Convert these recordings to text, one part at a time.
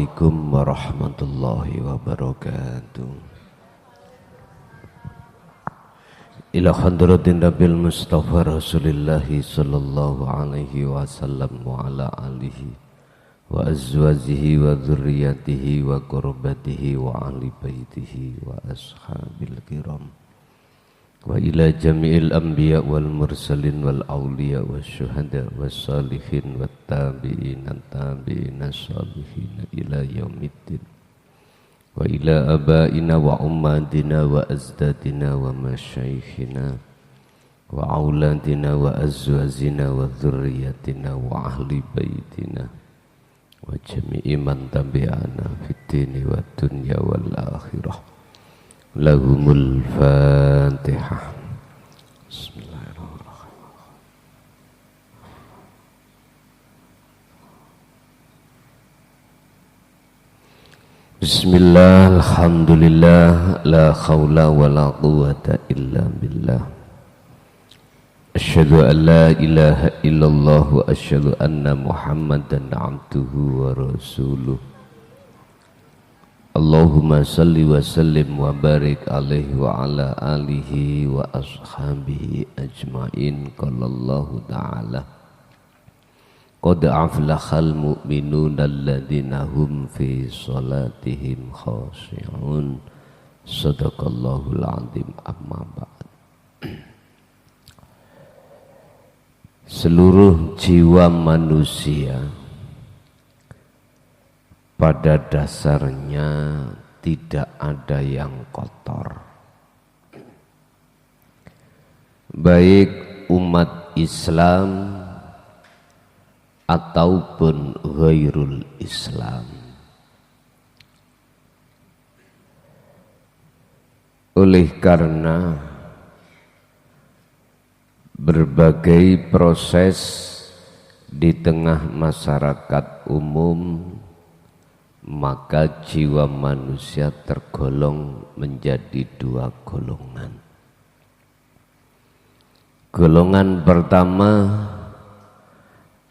Assalamualaikum warahmatullahi wabarakatuh. Ila hadratin Nabil Mustafa Rasulillahi sallallahu alaihi wasallam wa ala alihi wa azwajihi wa dzurriyyatihi wa qurbatihi wa ahli baitihi wa ashabil kiram wa ila jami'il anbiya wal mursalin wal awliya wa syuhada wa salihin wa tabi'in tabi'ina salihin ila yaumiddin wa ila abaina wa ummatina wa azdadina wa masyaikhina wa auladina wa azwazina wa dhurriyyatina wa ahli baitina wa jami'i man tabi'ana fid dini wa dunya wal akhirah. Lahumul Fatihah. Bismillahirrahmanirrahim. Bismillah, alhamdulillah, la khawla wa la quwwata illa billah. Asyhadu an la ilaha illallah wa asyhadu anna Muhammadan abduhu wa rasuluh. Allahumma salli wa sallim wa barik alaihi wa ala alihi wa ashabihi ajma'in. Qala Allahu ta'ala qad aflahal mu'minuna alladhina hum fi salatihim khashi'un. Sadaqallahul azim. Amma ba'd. Seluruh jiwa manusia pada dasarnya tidak ada yang kotor, baik umat Islam ataupun ghairul Islam. Oleh karena berbagai proses di tengah masyarakat umum, maka jiwa manusia tergolong menjadi dua golongan. Golongan pertama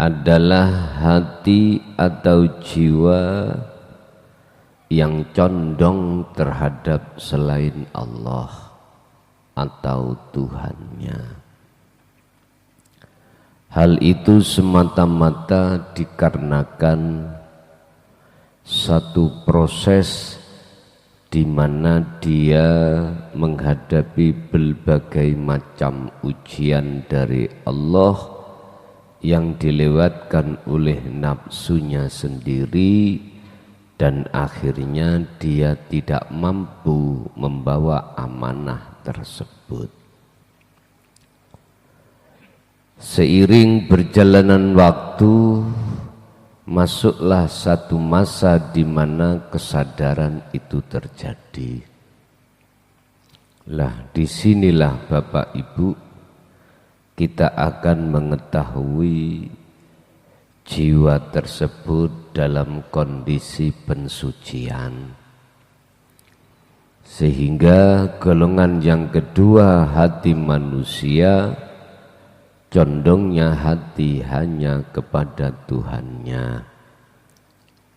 adalah hati atau jiwa yang condong terhadap selain Allah atau Tuhannya. Hal itu semata-mata dikarenakan satu proses di mana dia menghadapi berbagai macam ujian dari Allah yang dilewatkan oleh nafsunya sendiri, dan akhirnya dia tidak mampu membawa amanah tersebut. Seiring berjalanan waktu, masuklah satu masa di mana kesadaran itu terjadi. Lah, disinilah Bapak Ibu kita akan mengetahui jiwa tersebut dalam kondisi pensucian. Sehingga golongan yang kedua, hati manusia, condongnya hati hanya kepada Tuhannya.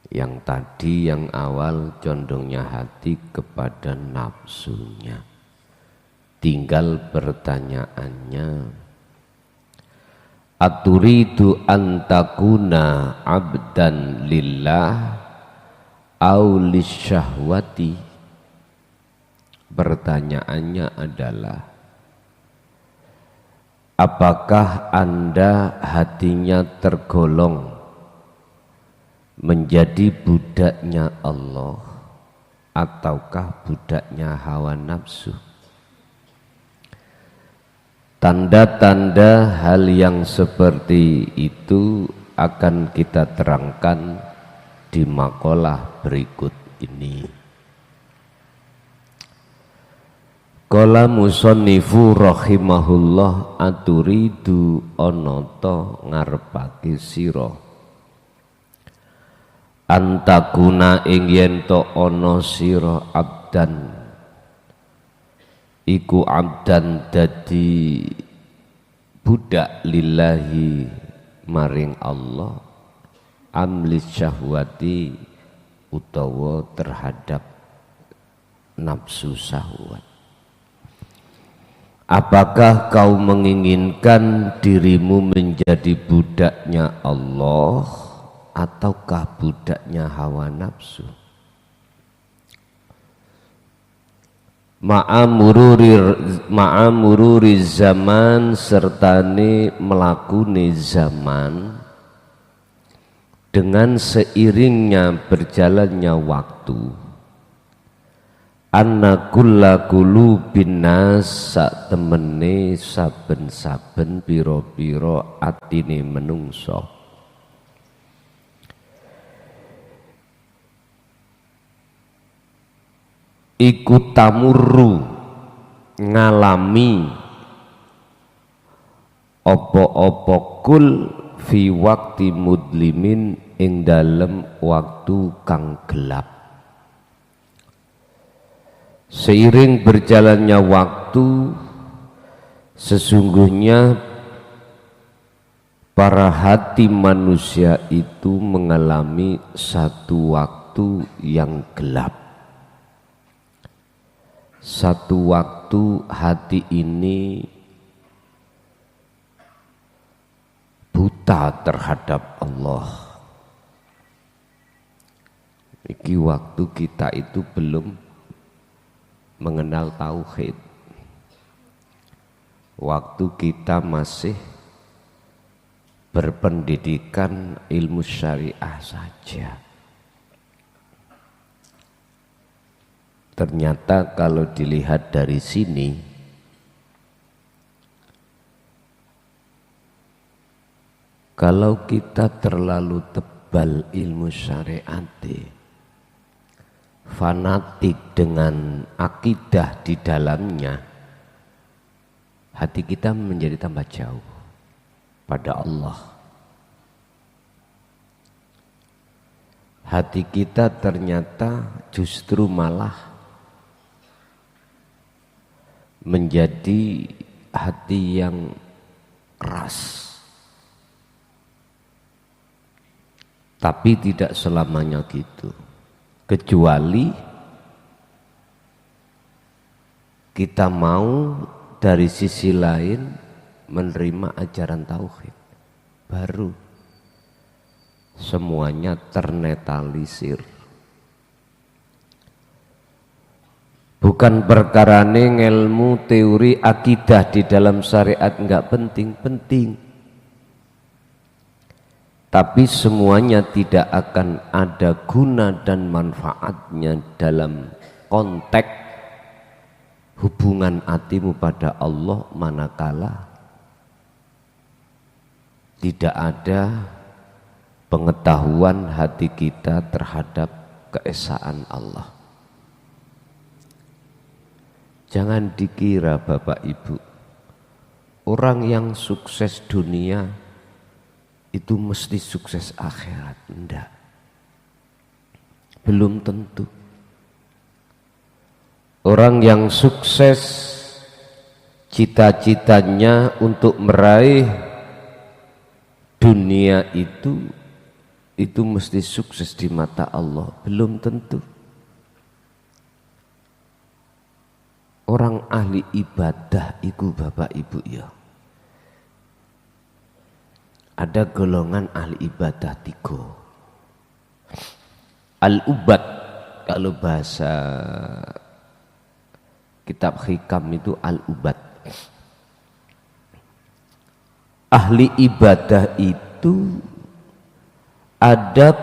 Yang tadi yang awal condongnya hati kepada nafsunya. Tinggal pertanyaannya, aturidu antakuna abdan lillah au lisyahwati? Pertanyaannya adalah, apakah Anda hatinya tergolong menjadi budaknya Allah ataukah budaknya hawa nafsu? Tanda-tanda hal yang seperti itu akan kita terangkan di makalah berikut ini. Qala musannifu rahimahullah, aturidu onoto ngarepake sira antakuna ing yen to ana sira abdan iku abdan dadi budak lillahi maring Allah, amlis syahwati utawa terhadap nafsu syahwat. Apakah kau menginginkan dirimu menjadi budaknya Allah ataukah budaknya hawa nafsu? Ma'amururi zaman sertane melakuni zaman, dengan seiringnya berjalannya waktu, anna kulla qulubin nas sak temene saben-saben pira-pira atine menungso iku tamurru ngalami apa-apa kul fi wakti mudlimin ing dalem waktu kang gelap. Seiring berjalannya waktu, sesungguhnya para hati manusia itu mengalami satu waktu yang gelap. Satu waktu hati ini buta terhadap Allah. Iki waktu kita itu belum mengenal tauhid. Waktu kita masih berpendidikan ilmu syariah saja. Ternyata kalau dilihat dari sini, kalau kita terlalu tebal ilmu syariat, fanatik dengan akidah di dalamnya, hati kita menjadi tambah jauh pada Allah. Hati kita ternyata justru malah menjadi hati yang keras. Tapi tidak selamanya gitu. Kecuali kita mau dari sisi lain menerima ajaran tauhid, baru semuanya ternetralisir. Bukan perkarane ngelmu teori akidah di dalam syariat enggak penting-penting. Tapi semuanya tidak akan ada guna dan manfaatnya dalam konteks hubungan hatimu pada Allah manakala tidak ada pengetahuan hati kita terhadap keesaan Allah. Jangan dikira Bapak Ibu, orang yang sukses dunia itu mesti sukses akhirat. Enggak, belum tentu. Orang yang sukses cita-citanya untuk meraih dunia itu mesti sukses di mata Allah, belum tentu. Orang ahli ibadah itu Bapak Ibu ya, ada golongan ahli ibadah 3. Al-ubad, kalau bahasa kitab hikam itu al-ubad. Ahli ibadah itu ada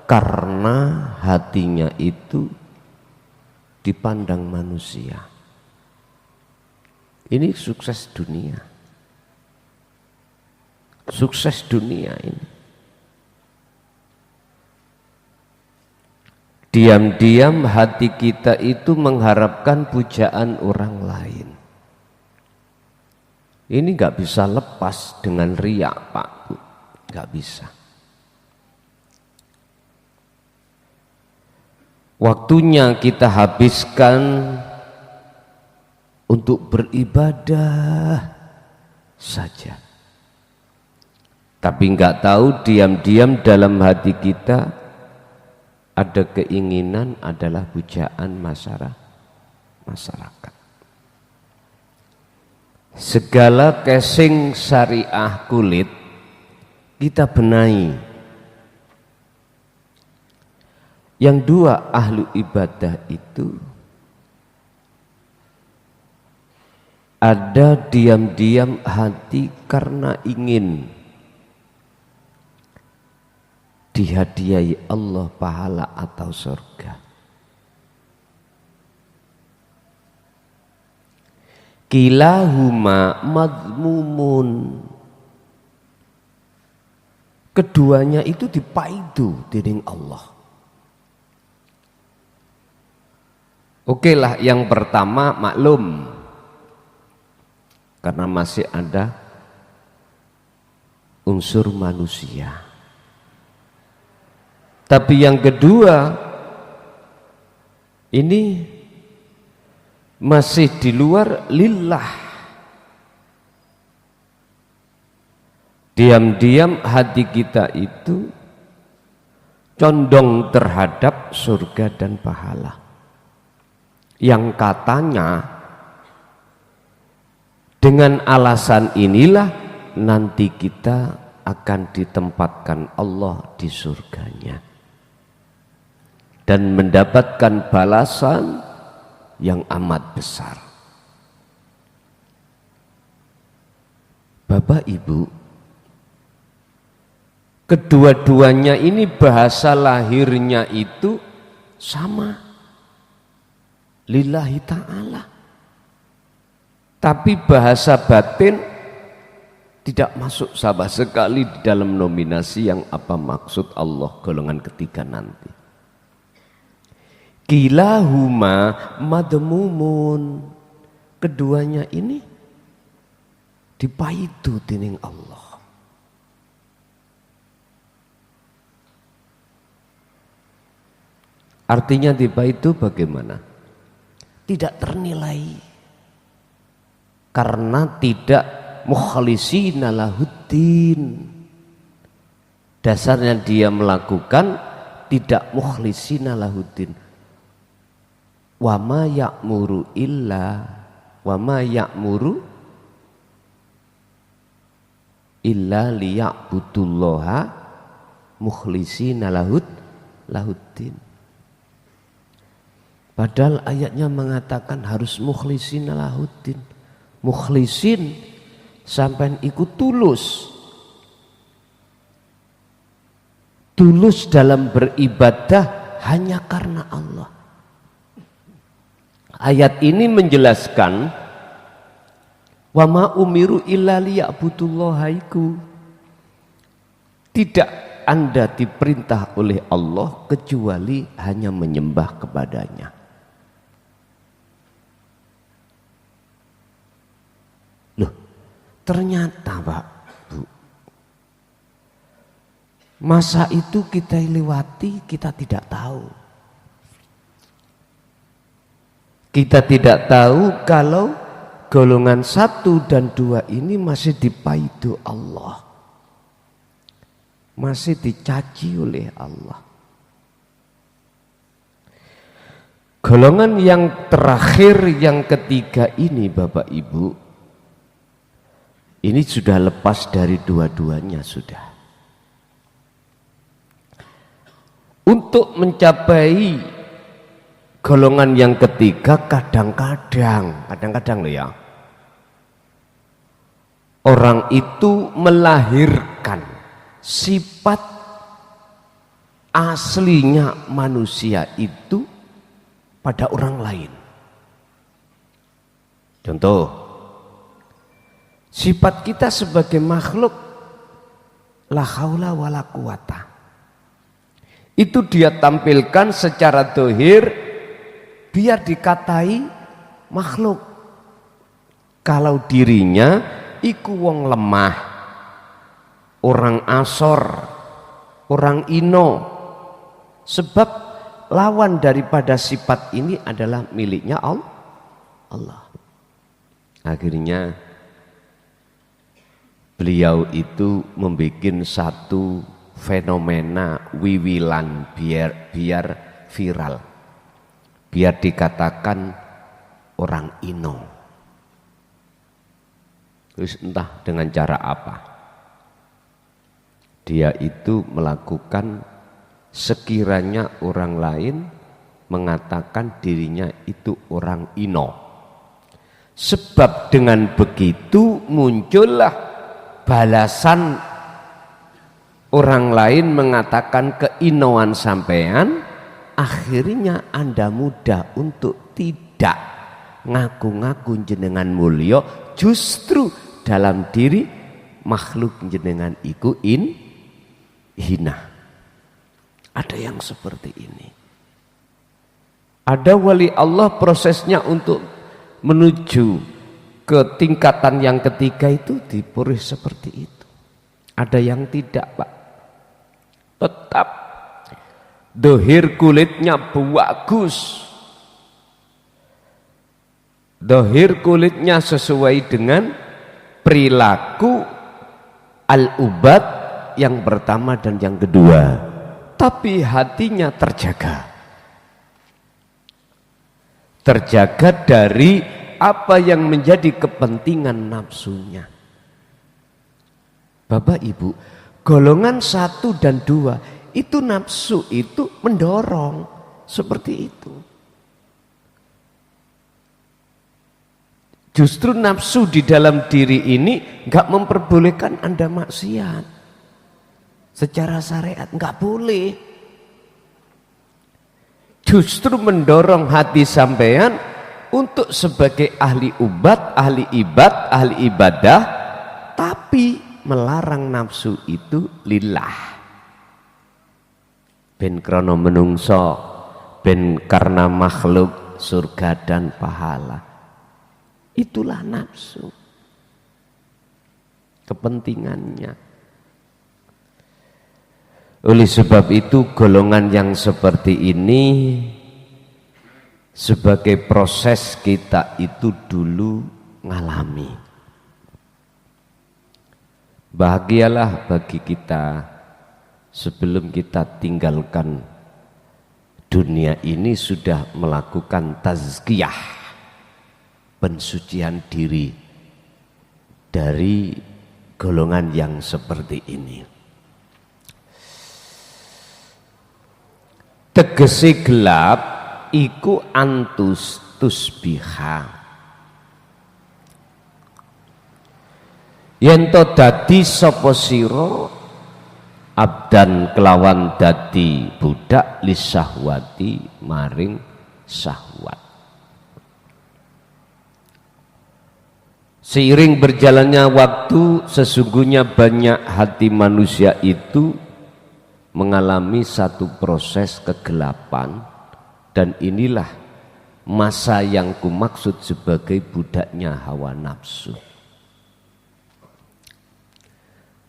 karena hatinya itu dipandang manusia. Ini sukses dunia. Sukses dunia ini. Diam-diam hati kita itu mengharapkan pujaan orang lain. Ini nggak bisa lepas dengan riya, Pak Bu, nggak bisa. Waktunya kita habiskan untuk beribadah saja. Tapi nggak tahu diam-diam dalam hati kita ada keinginan adalah pujaan masyarakat. Segala casing syariah kulit kita benahi. Yang dua, ahlu ibadah itu ada diam-diam hati karena ingin dihadiahi Allah pahala atau surga. Kilahuma madmumun. Keduanya itu dipaidu dening Allah. Oke lah, yang pertama maklum karena masih ada unsur manusia. Tapi yang kedua ini masih di luar lillah. Diam-diam hati kita itu condong terhadap surga dan pahala. Yang katanya dengan alasan inilah nanti kita akan ditempatkan Allah di surganya dan mendapatkan balasan yang amat besar. Bapak Ibu, kedua-duanya ini bahasa lahirnya itu sama, lillahi ta'ala. Tapi bahasa batin tidak masuk sama sekali di dalam nominasi yang apa maksud Allah golongan ketiga nanti. Kilahuma madmumun. Keduanya ini dipaidu dening Allah. Artinya dipaidu bagaimana? Tidak ternilai. Karena tidak mukhlisina lahuddin. Dasarnya dia melakukan tidak mukhlisina lahuddin. Wa ma ya'muru illa liya'budullaha mukhlisina lahuddin. Padahal ayatnya mengatakan harus mukhlisina lahuddin. Mukhlisin sampai ikut tulus. Tulus dalam beribadah hanya karena Allah. Ayat ini menjelaskan wa ma umiru illa liya'budullaha iku. Tidak Anda diperintah oleh Allah kecuali hanya menyembah kepadanya. Loh, ternyata Pak, Bu, masa itu kita lewati, kita tidak tahu. Kita tidak tahu kalau golongan 1 dan 2 ini masih dipaidu Allah. Masih dicaci oleh Allah. Golongan yang terakhir, yang ketiga ini Bapak Ibu, ini sudah lepas dari dua-duanya sudah. Untuk mencapai golongan yang ketiga kadang-kadang loh ya, orang itu melahirkan sifat aslinya manusia itu pada orang lain. Contoh, sifat kita sebagai makhluk la haula wala quwata itu dia tampilkan secara dohir biar dikatai makhluk. Kalau dirinya iku wong lemah, orang asor, orang ino. Sebab lawan daripada sifat ini adalah miliknya Allah. Akhirnya beliau itu membuat satu fenomena wiwilan biar viral, biar dikatakan orang ino. Terus entah dengan cara apa dia itu melakukan, sekiranya orang lain mengatakan dirinya itu orang ino. Sebab dengan begitu muncullah balasan orang lain mengatakan keinoan sampean, akhirnya Anda mudah untuk tidak ngaku-ngaku jenengan mulya, justru dalam diri makhluk jenengan iku hina. Ada yang seperti ini. Ada wali Allah prosesnya untuk menuju ke tingkatan yang ketiga itu dipurih seperti itu. Ada yang tidak, Pak. Tetap dohir kulitnya bagus, dohir kulitnya sesuai dengan perilaku al-ubad yang pertama dan yang kedua, tapi hatinya terjaga dari apa yang menjadi kepentingan nafsunya. Bapak Ibu, golongan 1 dan 2 itu nafsu itu mendorong seperti itu. Justru nafsu di dalam diri ini enggak memperbolehkan Anda maksiat. Secara syariat enggak boleh. Justru mendorong hati sampean untuk sebagai ahli ubat, ahli ibadah, tapi melarang nafsu itu lillah. Ben krono menungso, ben karena makhluk surga dan pahala. Itulah nafsu, kepentingannya. Oleh sebab itu golongan yang seperti ini sebagai proses kita itu dulu ngalami. Bahagialah bagi kita sebelum kita tinggalkan dunia ini sudah melakukan tazkiyah, pensucian diri dari golongan yang seperti ini. Tegese gelap iku antus tusbiha, yen to dadi sapa sira abdan kelawan dadi budak lisahwati maring syahwat. Seiring berjalannya waktu, sesungguhnya banyak hati manusia itu mengalami satu proses kegelapan, dan inilah masa yang kumaksud sebagai budaknya hawa nafsu.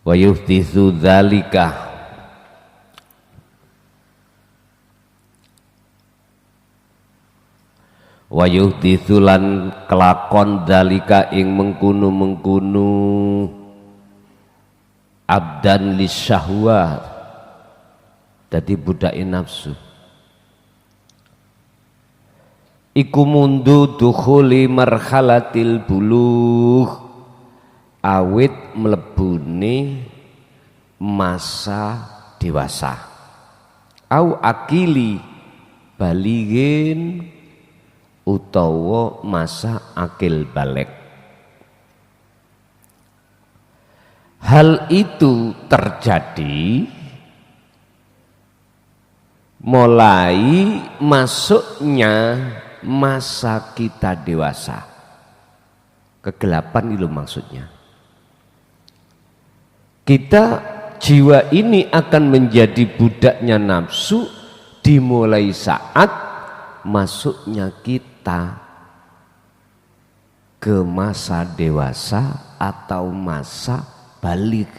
Wa yuhditsu dzalika, wa yuhditsu lan kelakon dzalika ing mengkunu abdan lisyahwat, dadi budake nafsu. Iku mundu dukhuli marhalatil bulugh, awit mlebune masa dewasa, au akili balighin utawa masa akil balik. Hal itu terjadi mulai masuknya masa kita dewasa. Kegelapan itu maksudnya. Kita jiwa ini akan menjadi budaknya nafsu dimulai saat masuknya kita ke masa dewasa atau masa balik.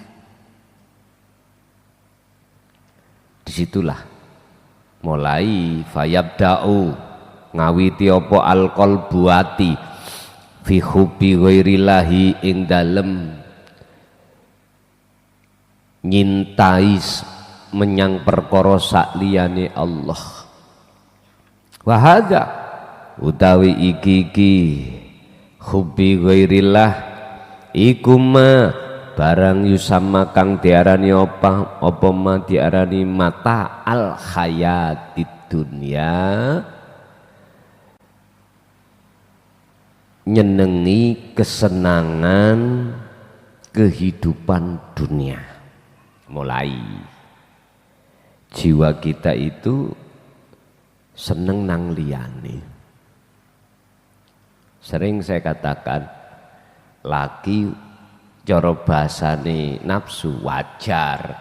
Disitulah mulai fayabda'u ngawiti apa alqol buati fi hubbi ghairillahi ing dalem nyintai menyang perkara sakliyane Allah. Wa hadza utawi iki hubbi ghairillah iku ma barang yusama kang diarani apa ma diarani mata al hayatid dunya, nyenengi kesenangan kehidupan dunia. Mulai jiwa kita itu seneng nang liyane. Sering saya katakan laki cara bahasane nafsu wajar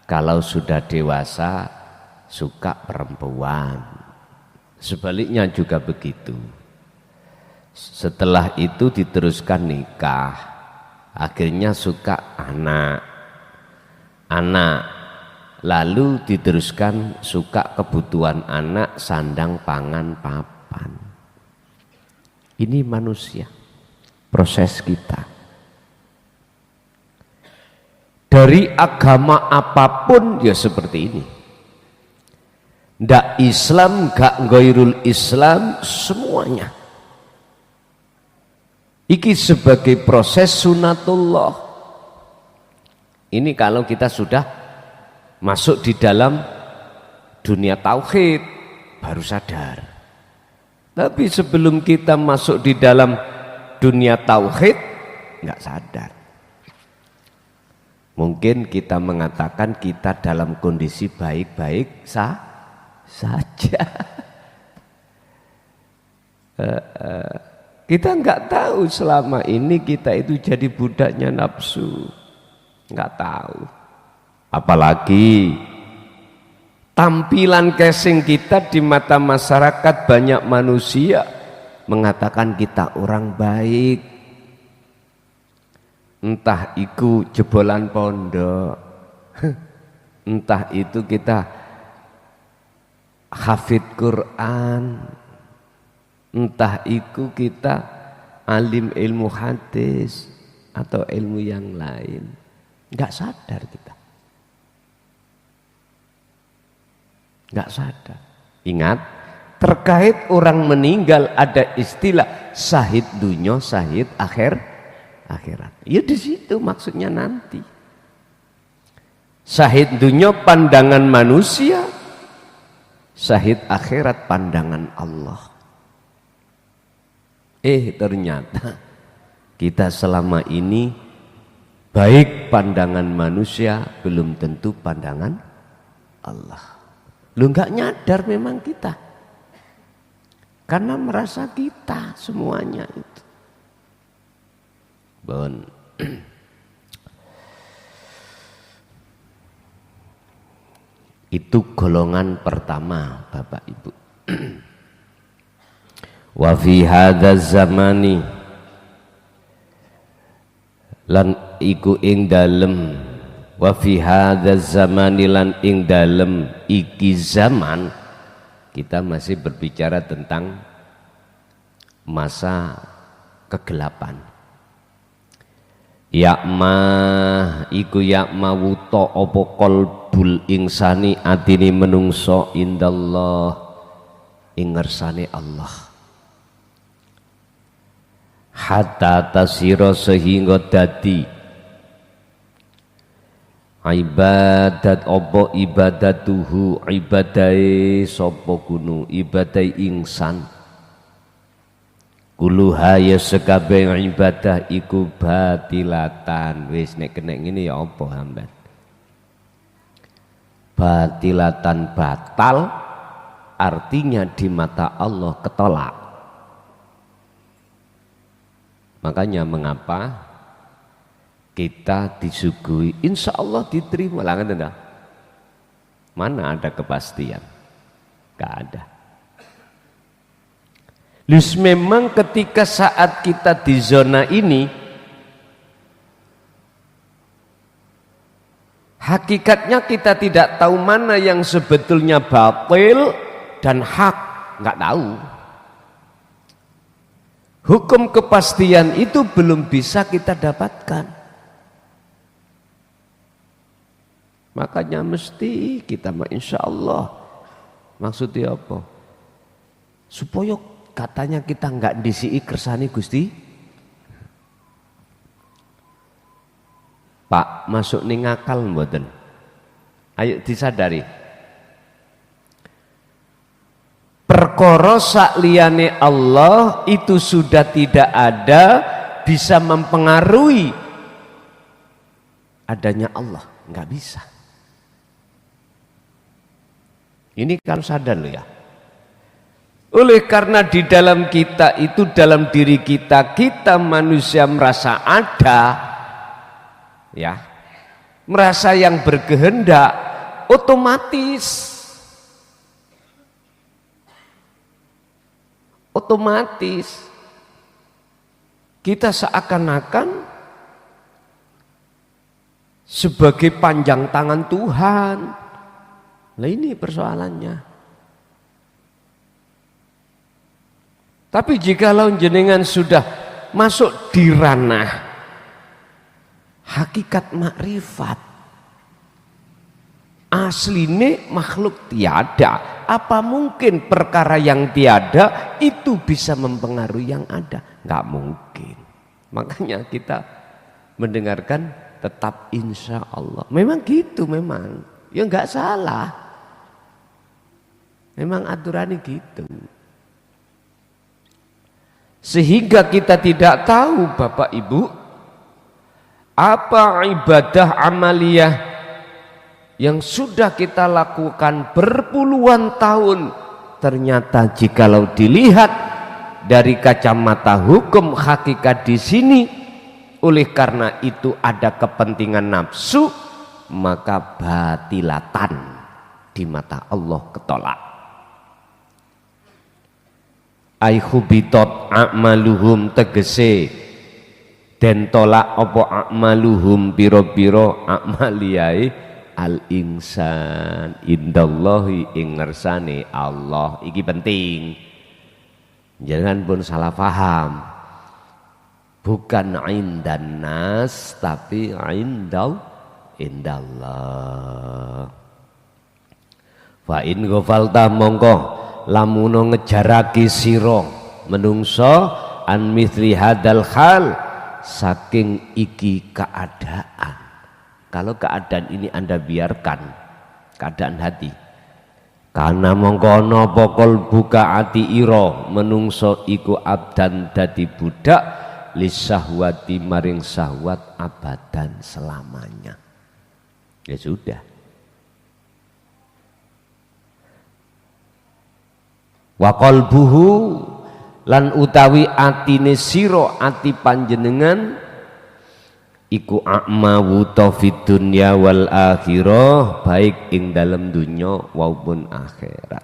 kalau sudah dewasa suka perempuan, sebaliknya juga begitu. Setelah itu diteruskan nikah, akhirnya suka anak, lalu diteruskan suka kebutuhan anak, sandang pangan papan. Ini manusia, proses kita. Dari agama apapun ya seperti ini. Ndak Islam, gak ghairul Islam, semuanya. Iki sebagai proses sunatullah. Ini kalau kita sudah masuk di dalam dunia tauhid baru sadar. Tapi sebelum kita masuk di dalam dunia tauhid nggak sadar. Mungkin kita mengatakan kita dalam kondisi baik-baik saja. Kita nggak tahu selama ini kita itu jadi budaknya nafsu, nggak tahu. Apalagi tampilan casing kita di mata masyarakat, banyak manusia mengatakan kita orang baik. Entah itu jebolan pondok, entah itu kita hafid Quran, entah itu kita alim ilmu hadis atau ilmu yang lain. Nggak sadar kita, nggak sadar. Ingat, terkait orang meninggal ada istilah syahid dunya, syahid akhirat. Ya di situ maksudnya nanti. Syahid dunya pandangan manusia, syahid akhirat pandangan Allah. Ternyata kita selama ini baik pandangan manusia belum tentu pandangan Allah. Lu nggak nyadar memang kita, karena merasa kita semuanya itu. Bon. Itu golongan pertama, Bapak Ibu. Wa fi hadzal zamani lan iku ing dalem, wa fi hadzal zamani lan ing dalem iki zaman, kita masih berbicara tentang masa kegelapan. Yakma iku yakma wuta apa qalbul insani, atine menungso indallah ing ngersane Allah. Hatta tasira sehingga dadi ibadat apa ibadatuhu, ibadai sapa gunung, ibadai ingsan. Kuluha ya sekabeh ibadah iku batilatan. Wis nek kena ngene ya apa sampean? Batilatan, batal artinya di mata Allah ketolak. Makanya mengapa kita disuguhi insya Allah diterima lah, kan? Mana ada kepastian? Gak ada. Lus memang ketika saat kita di zona ini, hakikatnya kita tidak tahu mana yang sebetulnya batil dan hak, nggak tahu. Hukum kepastian itu belum bisa kita dapatkan. Makanya mesti kita insya Allah. Maksudnya apa? Supaya katanya kita enggak disii kersani Gusti. Pak, masuk ning akal mboten? Ayo disadari. Perkara sakliyane Allah itu sudah tidak ada bisa mempengaruhi adanya Allah, enggak bisa. Ini kalau sadar loh ya. Oleh karena di dalam kita itu, dalam diri kita, kita manusia merasa ada, ya, merasa yang berkehendak, otomatis kita seakan-akan sebagai panjang tangan Tuhan. Nah ini persoalannya. Tapi jikalau jenengan sudah masuk di ranah hakikat makrifat, asline makhluk tiada, apa mungkin perkara yang tiada itu bisa mempengaruhi yang ada? Nggak mungkin. Makanya kita mendengarkan tetap insya Allah. Memang gitu, memang ya nggak salah. Memang aturannya gitu. Sehingga kita tidak tahu Bapak Ibu apa ibadah amaliyah yang sudah kita lakukan berpuluhan tahun, ternyata jikalau dilihat dari kacamata hukum hakikat di sini, oleh karena itu ada kepentingan nafsu, maka batilatan di mata Allah ketolak. Ai hubitot a'maluhum tegese den tolak apa a'maluhum piro-piro a'maliyai al insan indallahi ing ngersane Allah. Iki penting, jangan pun salah paham, bukan indan nas tapi indallah. Fa in ghafalta mongko lamuno ngejaraki sira menungso an mithli hadal hal saking iki keadaan. Kalau keadaan ini Anda biarkan, keadaan hati, karena mongkono pokol buka ati iro menungso iku abdan dadi budak lisahwati maring sahwat abadan selamanya. Ya sudah. Wa qalbuhu lan utawi atine sira ati panjenengan iku a'ma wuta fid dunya wal akhirah, baik ing dalam dunya maupun akhirat.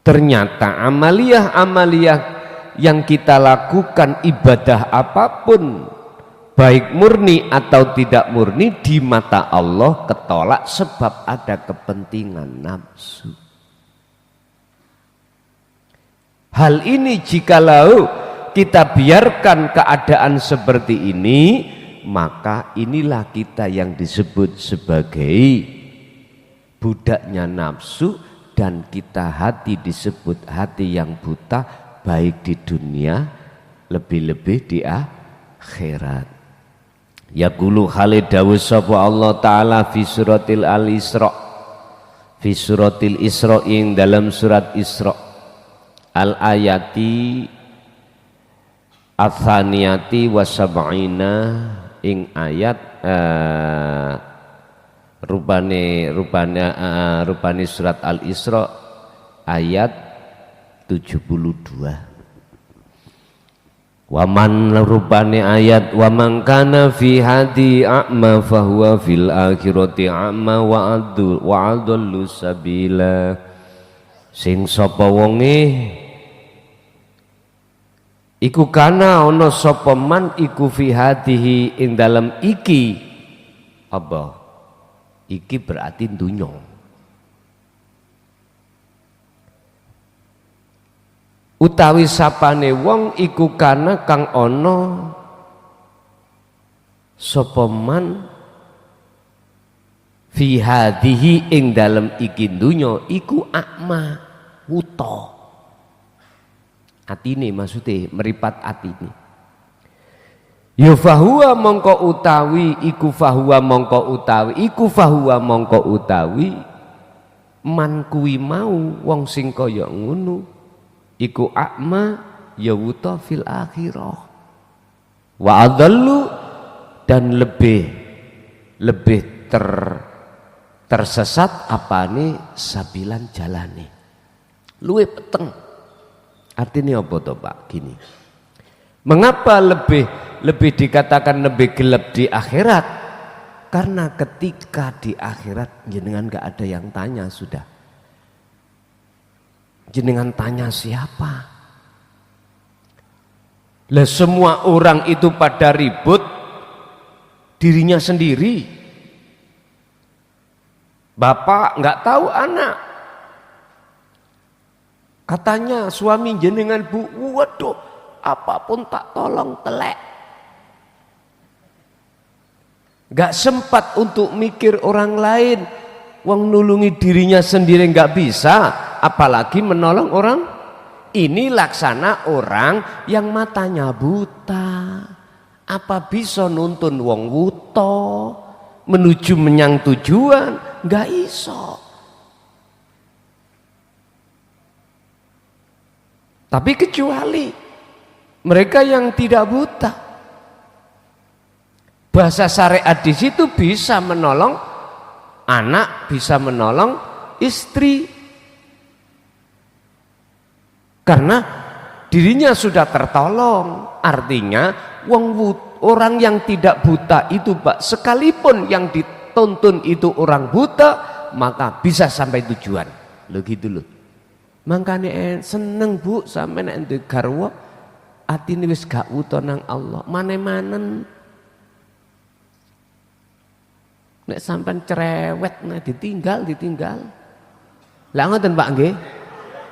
Ternyata amaliyah-amaliyah yang kita lakukan, ibadah apapun baik murni atau tidak murni, di mata Allah ketolak sebab ada kepentingan nafsu. Hal ini jikalau kita biarkan keadaan seperti ini, maka inilah kita yang disebut sebagai budaknya nafsu, dan kita hati disebut hati yang buta, baik di dunia lebih-lebih di akhirat. Yaqulu Khalid dawuh sapa Allah taala fi suratil al-Isra, fi suratil Isra ing dalam surat Isra al ayati atsaniyati wasab'ina ing ayat rupane surat Al-Isra ayat 72. Waman rupane ayat waman kana fi hadi a'ma fahuwa fil akhirati a'ma wa adallu sabila. Sing sapa wonge iku kana ana sapa man iku fi hadihi ing dalam iki apa? Iki berarti dunya. Utawi sapane wong iku kana kang ana sapa man fi hadhihi ing dalem iki dunya iku akma wuta. Atine maksude meripat atine. Ya fahuwa mongko utawi iku fahuwa mongko utawi man kuwi mau wong sing kaya ngono iku akma ya wuta fil akhirah wa adallu dan lebih tersesat apane sabilan jalane luwe peteng. Artinya apa toh Pak? Gini, mengapa lebih dikatakan lebih gelap di akhirat? Karena ketika di akhirat jenengan gak ada yang tanya sudah. Jenengan tanya siapa? Lah semua orang itu pada ribut dirinya sendiri. Bapak nggak tahu anak. Katanya suami jenengan bu, waduh apapun tak tolong telek. Gak sempat untuk mikir orang lain. Wong nulungi dirinya sendiri gak bisa, apalagi menolong orang. Ini laksana orang yang matanya buta. Apa bisa nuntun wong wuto menuju menyang tujuan? Gak iso. Tapi kecuali mereka yang tidak buta, bahasa syariat di situ bisa menolong anak, bisa menolong istri, karena dirinya sudah tertolong. Artinya orang yang tidak buta itu Pak, sekalipun yang dituntun itu orang buta, maka bisa sampai tujuan. Lo gitu loh. Makanya seneng Bu sampai nek duwe garwa atine wis gak wuta nang Allah. Mane-manen nek sampean cerewet nek ditinggal. Lah ngoten Pak nggih.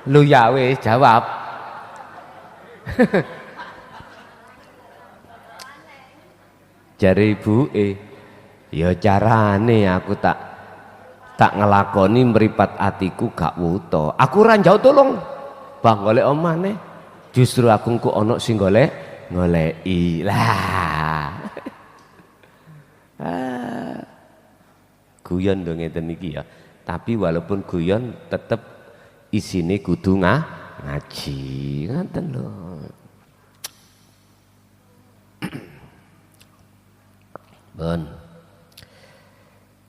Lho ya wis jawab. Jare ibuke, ya carane aku tak ngelakoni meripat atiku gak wuta. Aku ora njauh tolong. Bang golek omane. Justru aku engko ana sing goleki. Lah. Guyon dong ngeten iki ya. Tapi walaupun guyon tetep isine kudu ngaji. Ngoten lho. Bon.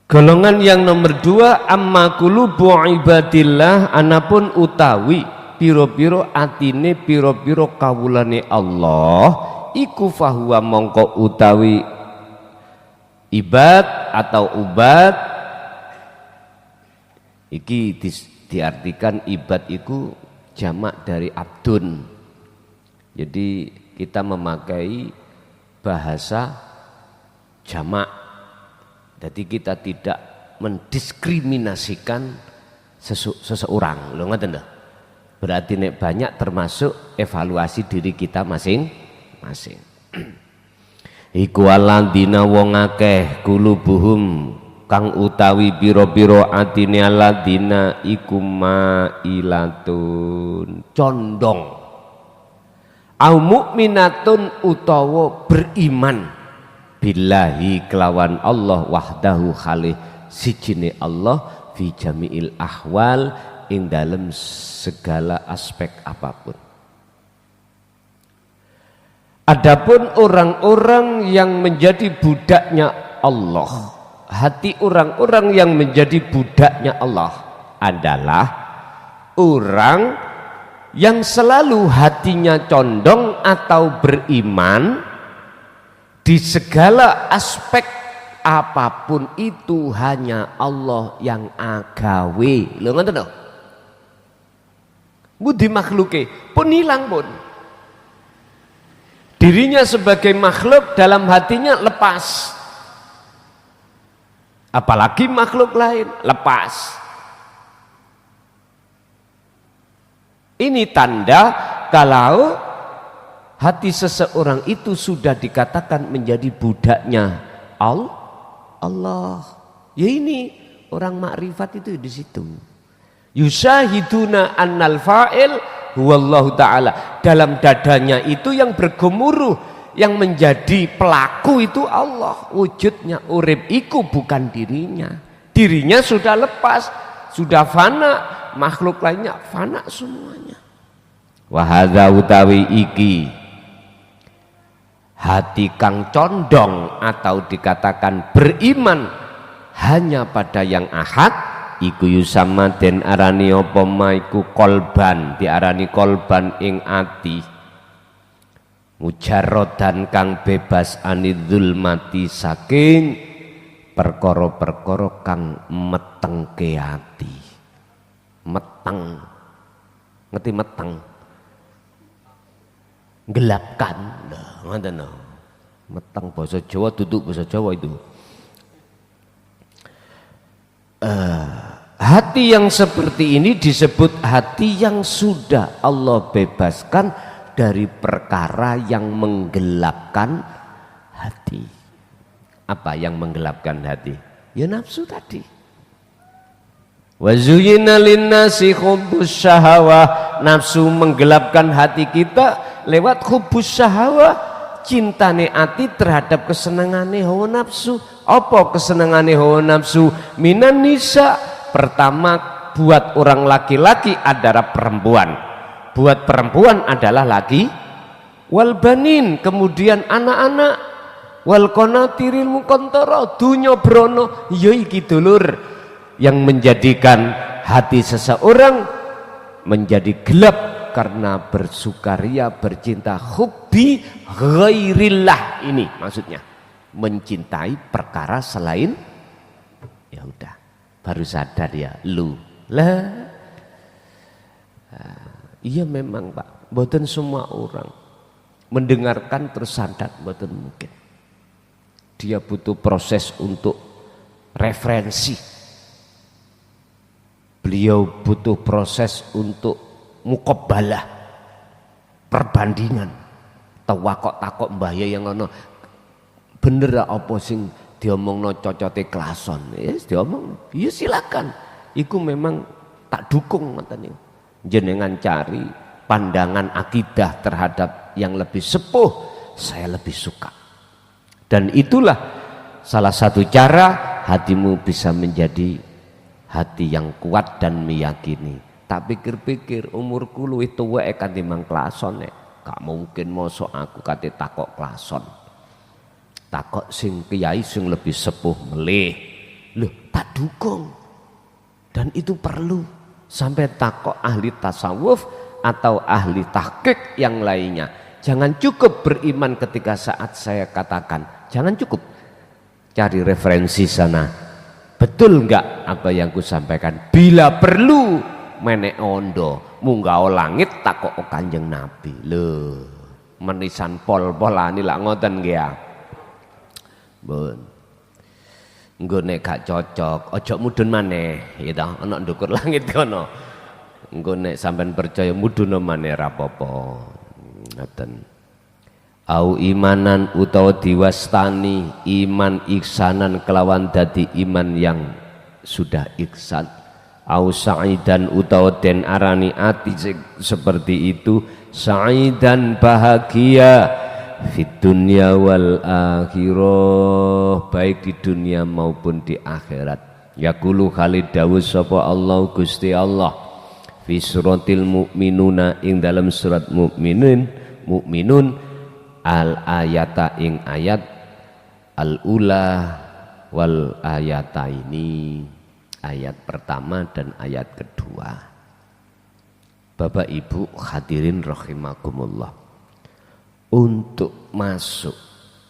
Golongan yang nomor 2, amma qulubu ibadillah, anapun utawi piro-piro atine piro-piro kawulane Allah iku fahuwa mongko utawi ibad atau ubad. Iki diartikan ibad iku jamak dari abdun. Jadi kita memakai bahasa jamak. Jadi kita tidak mendiskriminasikan seseorang. Lho ngoten lho. Berarti nek banyak termasuk evaluasi diri kita masing-masing. Iku alladzina wong akeh kulubuhum kang utawi pira-pira atine alladzina iku mailatun condong. Au mukminatun utawa beriman billahi kelawan Allah wahdahu khalih sijine Allah fi jami'il ahwal ing dalam segala aspek apapun. Adapun orang-orang yang menjadi budaknya Allah, hati orang-orang yang menjadi budaknya Allah adalah orang yang selalu hatinya condong atau beriman di segala aspek apapun itu hanya Allah yang agawe. Lho ngoten lho. Budi makhluke pun hilang pun. Dirinya sebagai makhluk dalam hatinya lepas. Apalagi makhluk lain lepas. Ini tanda kalau hati seseorang itu sudah dikatakan menjadi budaknya Allah. Ya ini orang makrifat itu di situ. Yusahiduna annal fa'il huwallahu ta'ala. Dalam dadanya itu yang bergemuruh, yang menjadi pelaku itu Allah. Wujudnya urip iku bukan dirinya. Dirinya sudah lepas, sudah fana, makhluk lainnya fana semuanya. Wa hadza utawi iki hati kang condong atau dikatakan beriman hanya pada yang ahad iku yusama den arani apa maiku kolban, diarani kolban ing ati mujarrodan kang bebas anidzul mati saking perkara-perkara kang metengke ati. Meteng, ngerti meteng? Gelapkan, nah, ngoten no. Meteng bahasa Jawa, duduk bahasa Jawa itu. Hati yang seperti ini disebut hati yang sudah Allah bebaskan dari perkara yang menggelapkan hati. Apa yang menggelapkan hati? Ya nafsu tadi. Wa zuyyina linnasi hubbus syahawah, nafsu menggelapkan hati kita lewat hubbus syahawah, cintane hati terhadap kesenangane hawa nafsu. Apa kesenangane hawa nafsu? Minan nisa, pertama buat orang laki-laki adalah perempuan, buat perempuan adalah laki, wal banin, kemudian anak-anak, wal qanatiril muqantara, dunya brono. Ya iki dulur yang menjadikan hati seseorang menjadi gelap karena bersukaria, bercinta. Hubbi ghairillah, ini maksudnya mencintai perkara selain. Ya udah, baru sadar ya lu lah. Iya memang Pak, mboten semua orang mendengarkan terus sadar, mboten mungkin. Dia butuh proses untuk referensi. Beliau butuh proses untuk muqabbalah, perbandingan. Takok mbahya yang ngono bener apa sing diomongno cocote klason. Yes, diomong. Ya silakan. Iku memang tak dukung ngoten niku. Jenengan cari pandangan akidah terhadap yang lebih sepuh, saya lebih suka. Dan itulah salah satu cara hatimu bisa menjadi hati yang kuat dan meyakini. Tak pikir-pikir umurku luwih tuwek kan timbang klason nek. Gak mungkin mosok aku kate takok klason. Takok sing kiai sing lebih sepuh melih. Loh, tak dukung. Dan itu perlu. Sampai takok ahli tasawuf atau ahli tahqiq yang lainnya. Jangan cukup beriman ketika saat saya katakan. Jangan cukup. Cari referensi sana. Betul enggak apa yang ku sampaikan? Bila perlu menek ondo munggah langit takok Kanjeng Nabi. Lho, menisan pol-polane lak ngoten nggih ya. Mun. Engko nek gak cocok, aja mudhun maneh, ya ta, ana ndukur langit kono. Engko nek sampean percaya mudhun maneh ra apa-apa. Ngoten. Au imanan utawa diwastani iman ihsanan kelawan dadi iman yang sudah ihsan. Au sa'idan utawa den arani ati seperti itu sa'idan bahagia fid dunya wal akhirah, baik di dunia maupun di akhirat. Yaqulu khalid dawuh sapa Allah Gusti Allah fi suratil mu'minuna ing dalam surat mukminun al ayata ing ayat al ula wal ayata, ini ayat pertama dan ayat kedua. Bapak Ibu hadirin rahimakumullah, untuk masuk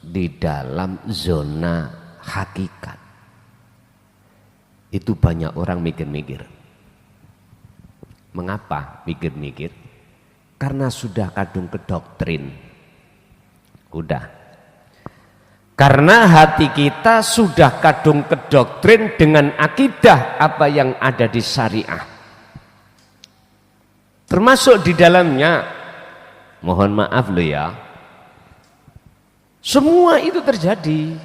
di dalam zona hakikat itu banyak orang mikir-mikir. Mengapa mikir-mikir? Karena sudah kadung ke doktrin. Udah. Karena hati kita sudah kadung ke doktrin dengan akidah apa yang ada di syariah. Termasuk di dalamnya, mohon maaf loh ya, semua itu terjadi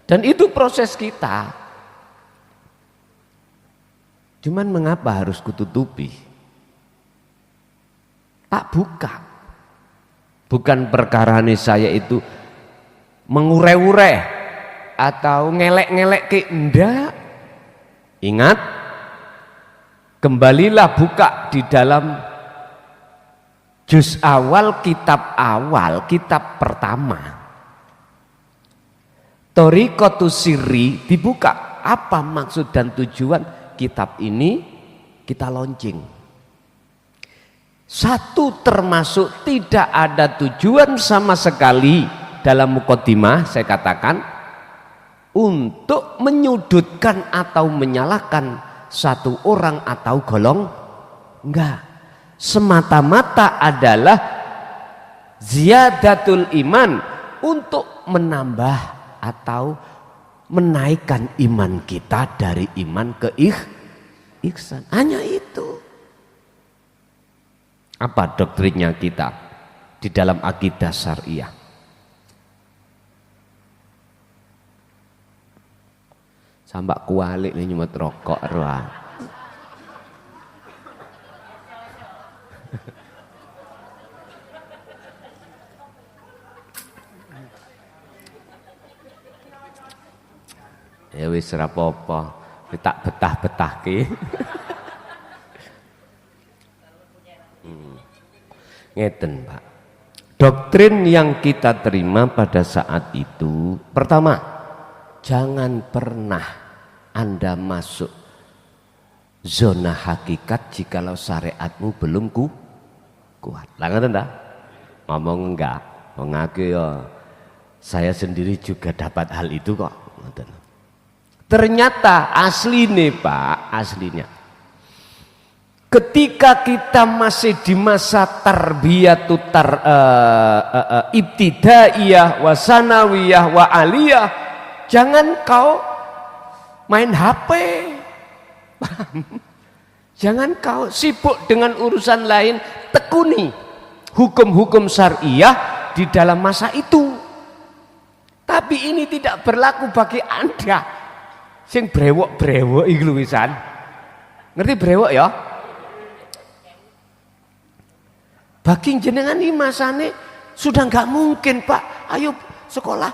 dan itu proses kita. Cuman mengapa harus kututupi? Tak buka. Bukan perkara ini saya itu mengure-ure atau ngelek-ngelek ke, enggak. Ingat, kembalilah buka di dalam juz awal, kitab pertama. Thariqatus Sirri dibuka. Apa maksud dan tujuan kitab ini kita launching? Satu, termasuk tidak ada tujuan sama sekali dalam mukadimah saya katakan untuk menyudutkan atau menyalahkan satu orang atau golong, enggak. Semata-mata adalah ziyadatul iman, untuk menambah atau menaikkan iman kita dari iman ke ihsan. Hanya itu. Apa doktrinnya kita di dalam akidah syariah? Sampai kualik nih nyumet rokok ruang. Ya wis ora apa-apa, tak betah-betahke. Ngeten, Pak. Doktrin yang kita terima pada saat itu, pertama, jangan pernah Anda masuk zona hakikat jikalau syariatmu belum kuat. Lah ngoten ta? Ngomong enggak, mengaku ya saya sendiri juga dapat hal itu kok. Ngoten. Ternyata asli nih Pak, aslinya. Ketika kita masih di masa tarbiyatut ibtidaiyah wa sanawiyah wa aliyah, jangan kau main HP. Jangan kau sibuk dengan urusan lain, tekuni hukum-hukum syariah di dalam masa itu. Tapi ini tidak berlaku bagi Anda sing brewok-brewok iki lho wisan. Ngerti brewok ya? Bagi jenengan ini masane sudah nggak mungkin Pak. Ayo sekolah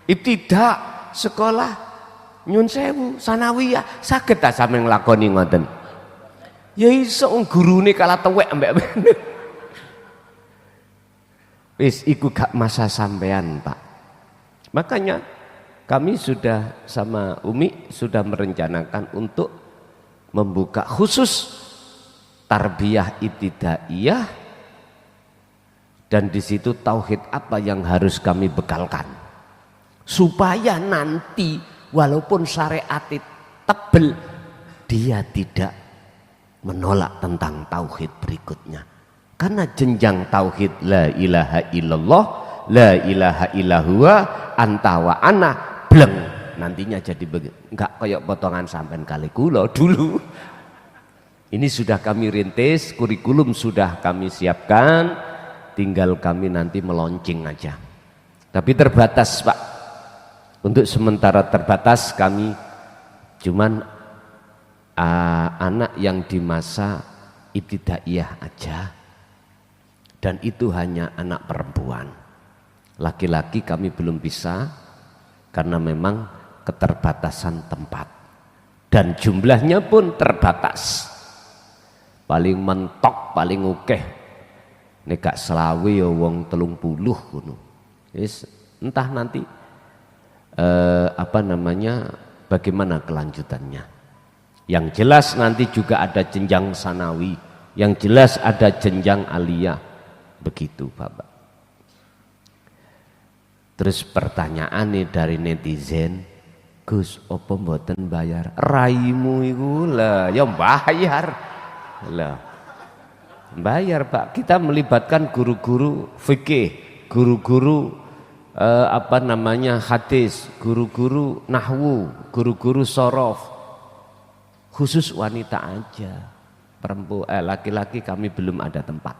ibtidak, sekolah nyun sewu, sanawiyah, saged ta sampeyan nglakoni ngoten? Ya iso gurune kalah tuwek mbek. Wis iku gak masa sampean Pak. Makanya kami sudah sama Umi sudah merencanakan untuk membuka khusus tarbiyah ibtidaiyah, dan di situ tauhid apa yang harus kami bekalkan supaya nanti walaupun syariat tebel dia tidak menolak tentang tauhid berikutnya, karena jenjang tauhid la ilaha illallah la ilaha illahuwa anta wa ana bleng nantinya jadi enggak kayak potongan sampean kali kula dulu. Ini sudah kami rintis, kurikulum sudah kami siapkan, tinggal kami nanti meluncing aja. Tapi terbatas Pak, untuk sementara terbatas kami cuman anak yang di masa ibtidaiyah aja, dan itu hanya anak perempuan. Laki-laki kami belum bisa karena memang keterbatasan tempat dan jumlahnya pun terbatas. Paling mentok, paling akeh nek gak selawe ya wong 30 ngono. Wis entah nanti bagaimana kelanjutannya. Yang jelas nanti juga ada jenjang sanawi, yang jelas ada jenjang aliyah. Begitu Bapak. Terus pertanyaan nih dari netizen, Gus, apa mboten bayar? Raimu iku lah ya bayar. Lah bayar Pak, kita melibatkan guru-guru fikih, guru-guru hadis, guru-guru nahwu, guru-guru sorof, khusus wanita aja. Laki-laki kami belum ada tempat.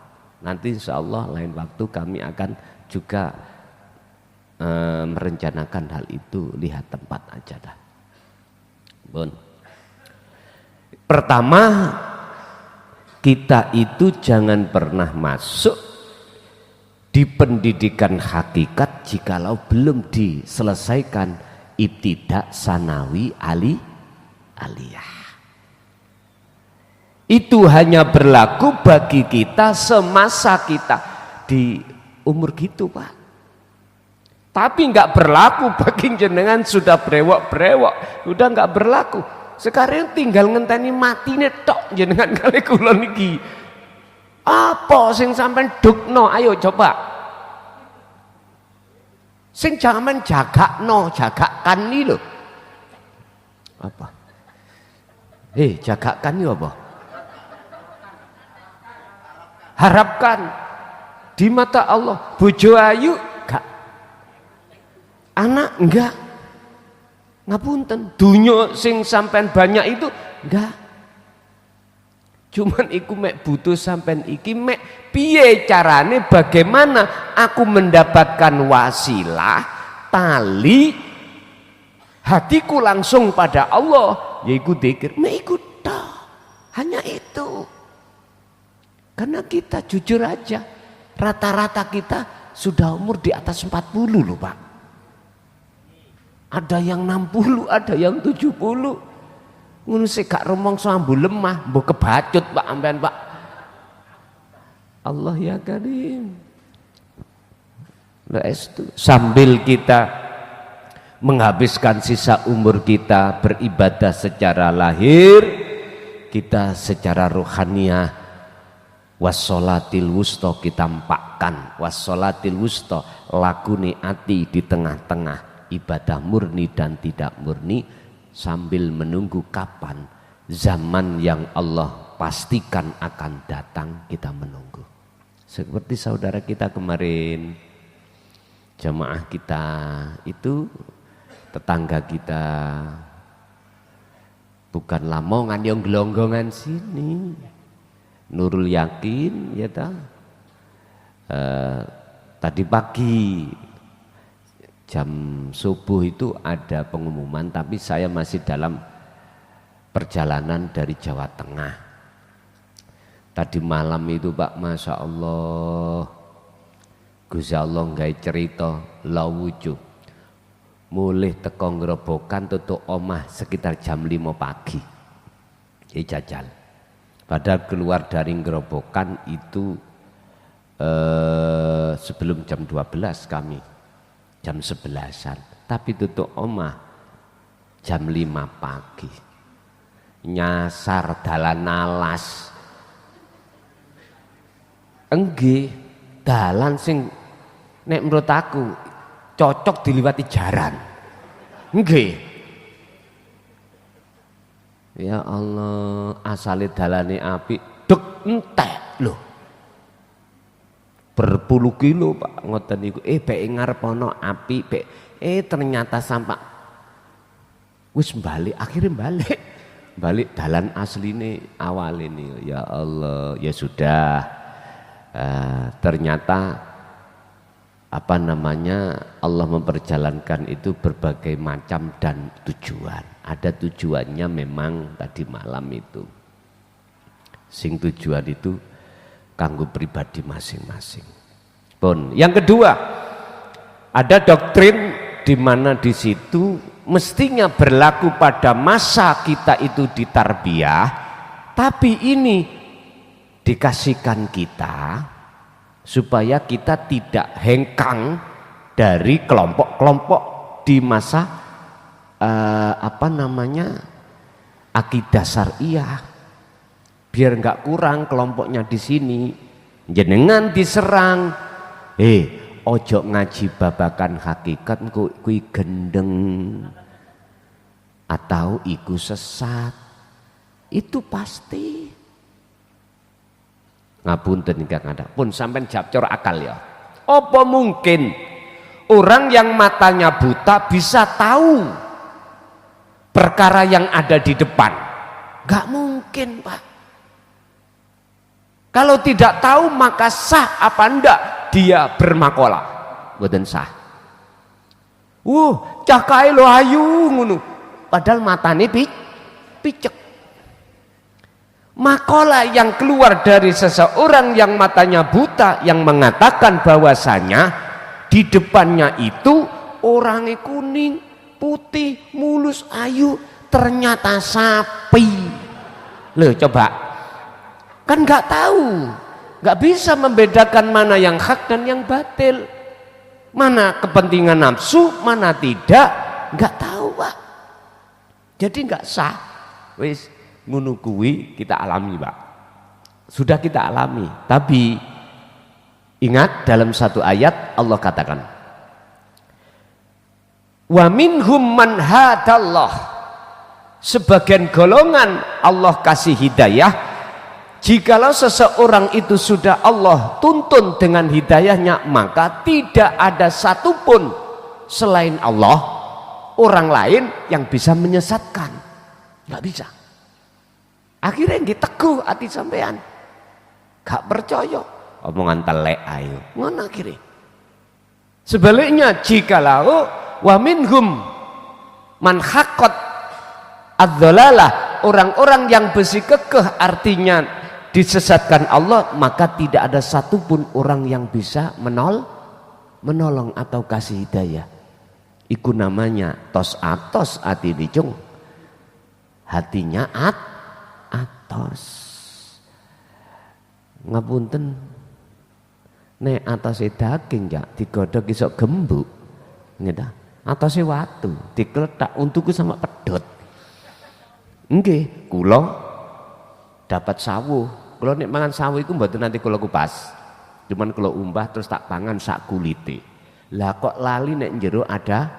Nanti insya Allah lain waktu kami akan juga merencanakan hal itu, lihat tempat aja dah. Bon. Pertama, kita itu jangan pernah masuk di pendidikan hakikat jikalau belum diselesaikan ibtidak, sanawi, aliyah. Itu hanya berlaku bagi kita semasa kita di umur gitu, Pak. Tapi nggak berlaku bagi jenengan sudah brewok, udah nggak berlaku. Sekarang tinggal ngenteni matine tok jenengan kali kula niki. Apa sing sampean dukno? Ayo coba. Sing jaman jagakan iki lho. Apa? Jagakan iki apa? Harapkan di mata Allah. Bojo ayu gak, anak enggak, ngapunten, dunya sing sampean banyak itu enggak. Cuman iku mek butuh sampean iki mek piye carane, bagaimana aku mendapatkan wasilah tali hatiku langsung pada Allah, yaiku dzikir. Mek iku tok, hanya itu. Karena kita jujur aja, rata-rata kita sudah umur di atas 40 loh, Pak. Ada yang 60, ada yang 70. Ngono sik gak rumangsa ambu lemah, mbok kebacut Pak ampean, Pak. Allah ya Karim. Sambil kita menghabiskan sisa umur kita beribadah secara lahir, kita secara rohaniah wassolatil wusta kita empakkan. Wassolatil wusta lakuni ati di tengah-tengah ibadah murni dan tidak murni, sambil menunggu kapan zaman yang Allah pastikan akan datang, kita menunggu. Seperti saudara kita kemarin, jamaah kita itu, tetangga kita, bukan Lamongan yang gelonggongan sini, Nurul Yakin ya ta. Tadi pagi jam subuh itu ada pengumuman, tapi saya masih dalam perjalanan dari Jawa Tengah. Tadi malam itu Pak, Masya Allah, Gusti Allah nggak cerita lawuju mulih teko ngerobokan tutuk omah sekitar jam 5 pagi jajal. Padahal keluar dari gerobokan itu sebelum jam 12 kami, jam 11-an. Tapi tutup omah jam 5 pagi. Nyasar dalan alas. Enggih, dalan sing nek menurut aku cocok diliwati jaran. Enggih. Ya Allah, asale dalane apik, dek entek lho. Berpuluh kilo Pak ngoten niku. Bek ngarep ana apik, bek ternyata sampai wis balik, akhirnya balik dalan asline awal ini. Ya Allah, ya sudah. Ternyata apa namanya, Allah memperjalankan itu berbagai macam dan tujuan. Ada tujuannya memang tadi malam itu. Sing tujuan itu kanggo pribadi masing-masing. Pun yang kedua, ada doktrin di mana di situ mestinya berlaku pada masa kita itu ditarbiyah, tapi ini dikasihkan kita supaya kita tidak hengkang dari kelompok-kelompok di masa akidah syariah, biar nggak kurang kelompoknya di sini. Jenengan diserang, ojo ngaji babakan hakikat kui gendeng atau iku sesat, itu pasti. Ngapunten ingkang ada pun sampean jabcor akal ya. Apa mungkin orang yang matanya buta bisa tahu perkara yang ada di depan? Gak mungkin Pak. Kalau tidak tahu maka sah apa enggak dia bermakola? Boten sah. Cah kae lo ayu ngono. padahal matane picek. Makalah yang keluar dari seseorang yang matanya buta yang mengatakan bahwasanya di depannya itu orangnya kuning, putih, mulus, ayu, ternyata sapi. Loh coba, kan nggak tahu, nggak bisa membedakan mana yang hak dan yang batil, mana kepentingan nafsu, mana tidak, nggak tahu Pak. Jadi nggak sah. Wis ngono kuwi kita alami Pak, sudah kita alami. Tapi ingat dalam satu ayat Allah katakan wa minhum man hadallah, sebagian golongan Allah kasih hidayah. Jikalau seseorang itu sudah Allah tuntun dengan hidayahnya, maka tidak ada satupun selain Allah, orang lain yang bisa menyesatkan, nggak bisa. Akhirnya nggih teguh hati sampean, gak percaya omongan telek ayo ngono akhirnya. Sebaliknya jikalau wa minhum man haqqat adzalalah, orang-orang yang bersikukuh artinya disesatkan Allah, maka tidak ada satupun orang yang bisa menolong atau kasih hidayah. Iku namanya tos atos ati dicung, hatinya atos. Ngapunten nek atase daging ya digodhog iso gembuk ngene, atase watu dikletak untuku sama pedhot. Nggih, kula dapat sawuh. Kula nek mangan sawuh iku mboten nanti kula kupas, cuman kula umbah terus tak pangan sak kulite. Lah kok lali nek njero ada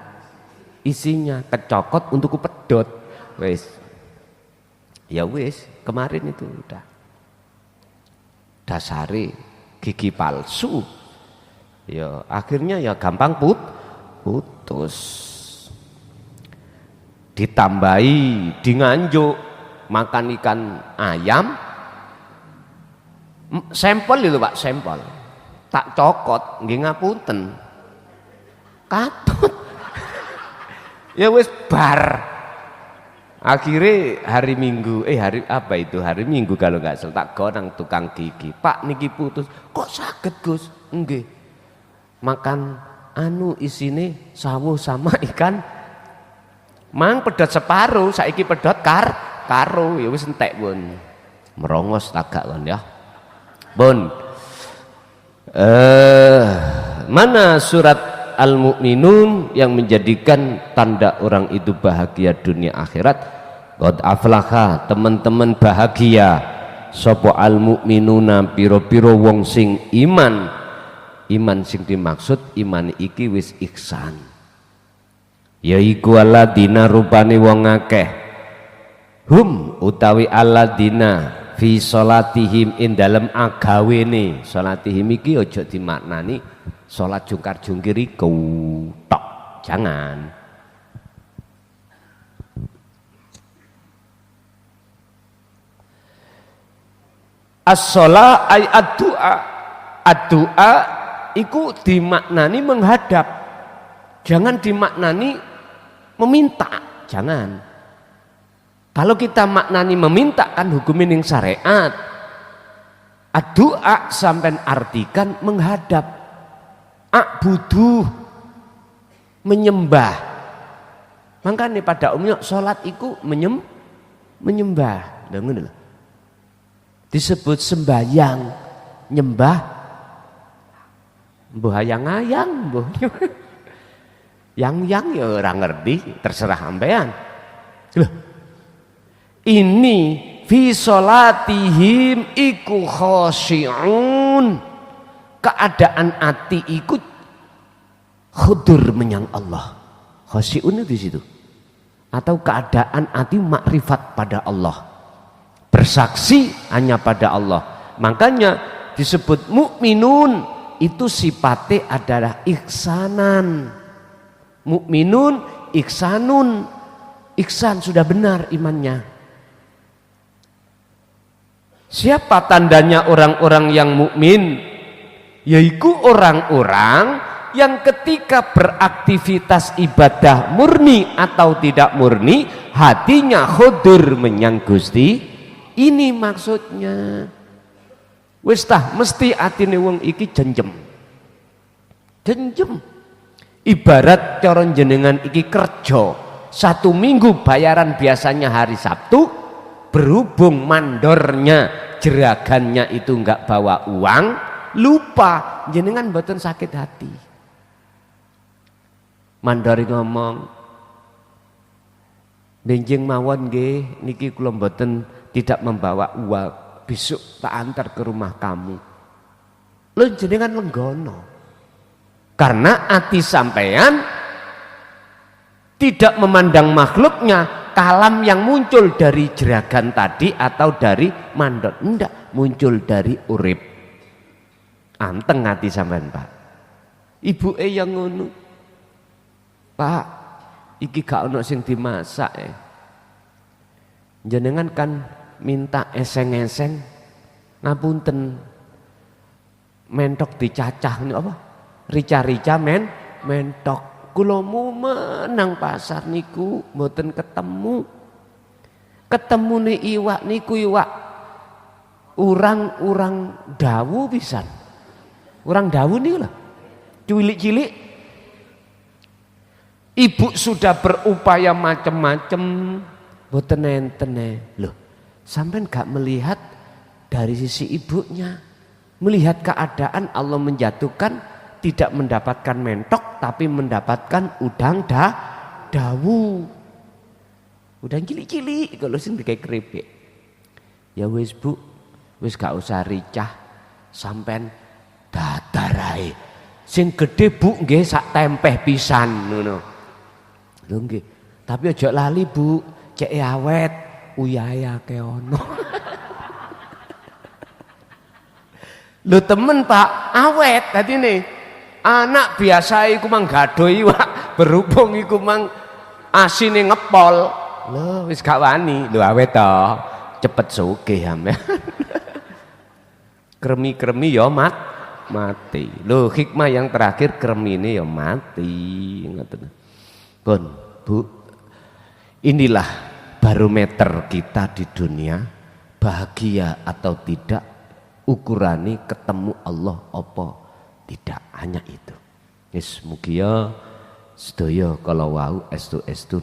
isinya, kecokot untuku pedhot. Wis ya wis, kemarin itu udah dasari gigi palsu ya, akhirnya ya gampang putus. Ditambahi di Nganjuk makan ikan ayam sampel itu Pak, sampel tak cokot nggih ngapunten katut ya wis bar. Akhirnya hari Minggu, hari Minggu kalau nggak salah, tak gonang tukang gigi, Pak niki putus. Kok sakit Gus? Enggak, makan isine sawuh sama ikan mang pedot separuh, saiki pedot karo ya wis entek pun merongos tagak kon ya pun. Mana surat Al-Mu'minun yang menjadikan tanda orang itu bahagia dunia akhirat? Qad aflaha, teman-teman bahagia sapa al-mu'minuna, piro-piro wong sing iman. Iman sing dimaksud iman iki wis ihsan, yaiku alladzina rupane wong akeh hum utawi alladzina fi sholatihim in dalem agawene. Sholatihim iki aja dimaknani sholat jungkar-jungkir iku tok, jangan. As-sholah ay ad-du'a. Ad-du'a iku dimaknani menghadap, jangan dimaknani meminta, jangan. Kalau kita maknani meminta kan hukumin yang syariat. Ad-du'a sampai artikan menghadap, a'budu menyembah. Makanya pada umumnya sholat iku menyembah. Dengar disebut sembahyang, nyembah mbuh hayang-hayang mbuh yang ya orang ngerti, terserah sampean. Loh, ini fi sholatihim iku khosyi'un, keadaan ati ikut khudur menyang Allah. Khosyi'un itu di situ, atau keadaan ati makrifat pada Allah, bersaksi hanya pada Allah. Makanya disebut mukminun, itu sifatnya adalah ihsanan. Mukminun ihsanun, ihsan sudah benar imannya. Siapa tandanya orang-orang yang mukmin? Yaitu orang-orang yang ketika beraktivitas ibadah murni atau tidak murni hatinya khudur menyang Gusti. Ini maksudnya. Wis tah mesti atine wong iki jenjem. Jenjem. Ibarat cara jenengan iki kerja 1 minggu bayaran biasanya hari Sabtu, berhubung mandornya jeragannya itu enggak bawa uang, lupa jenengan mboten sakit hati. Mandori ngomong, benjing mawon nggih niki kula mboten tidak membawa uang, besok tak antar ke rumah kamu. Lho jenengan lenggono. Karena hati sampean tidak memandang makhluknya, kalam yang muncul dari jeragan tadi atau dari mandor, enggak, muncul dari urip. Anteng hati sampean, Pak. Ibu yang ngono. Pak, iki gak ono sing dimasak jenengan kan minta eseng-eseng, ngapunten mentok dicacah ini apa? Rica-rica mentok. Kula menang pasar niku mboten ketemu. Ketemune iwak niku iwak urang dawu pisan. Urang dawu niku lho. Cilik-cilik. Ibu sudah berupaya macam-macam mboten enten loh. Sampean gak melihat dari sisi ibunya. Melihat keadaan Allah menjatuhkan tidak mendapatkan mentok tapi mendapatkan udang dawu. Udang cilik-cilik kalau sing kayak keripik. Ya wis Bu, wis gak usah ricah, sampean datar ae. Sing gede Bu nggih sak tempeh pisan ngono. Lho nggih. Tapi aja lali Bu, cek awet, uyaya ke ono. Lho temen Pak, awet tadi nih. Anak biasa iku mang gadoh iwak, berhubung iku mang asine ngepol. Lho wis gak wani, lho awet to. Cepet sugih sampean. Kremi-kremi ya mati. Lho hikmah yang terakhir kremine ya mati. Ngoten. Pun, Bu. Inilah barometer kita di dunia, bahagia atau tidak, ukurane ketemu Allah apa tidak, hanya itu. Wis mugia sedaya kala wau estu-estu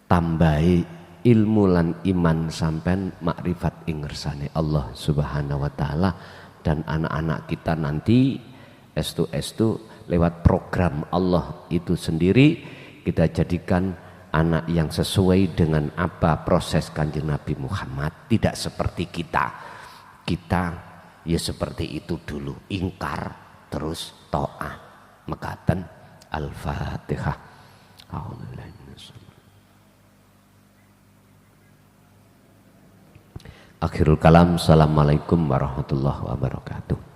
tambahi ilmu lan iman sampean makrifat ing ngersane Allah Subhanahu wa taala, dan anak-anak kita nanti estu-estu lewat program Allah itu sendiri kita jadikan anak yang sesuai dengan apa proses Kanjeng Nabi Muhammad. Tidak seperti kita ya seperti itu dulu, ingkar terus ta'ah. Mekaten Al-Fatihah. Akhirul kalam. Assalamualaikum warahmatullahi wabarakatuh.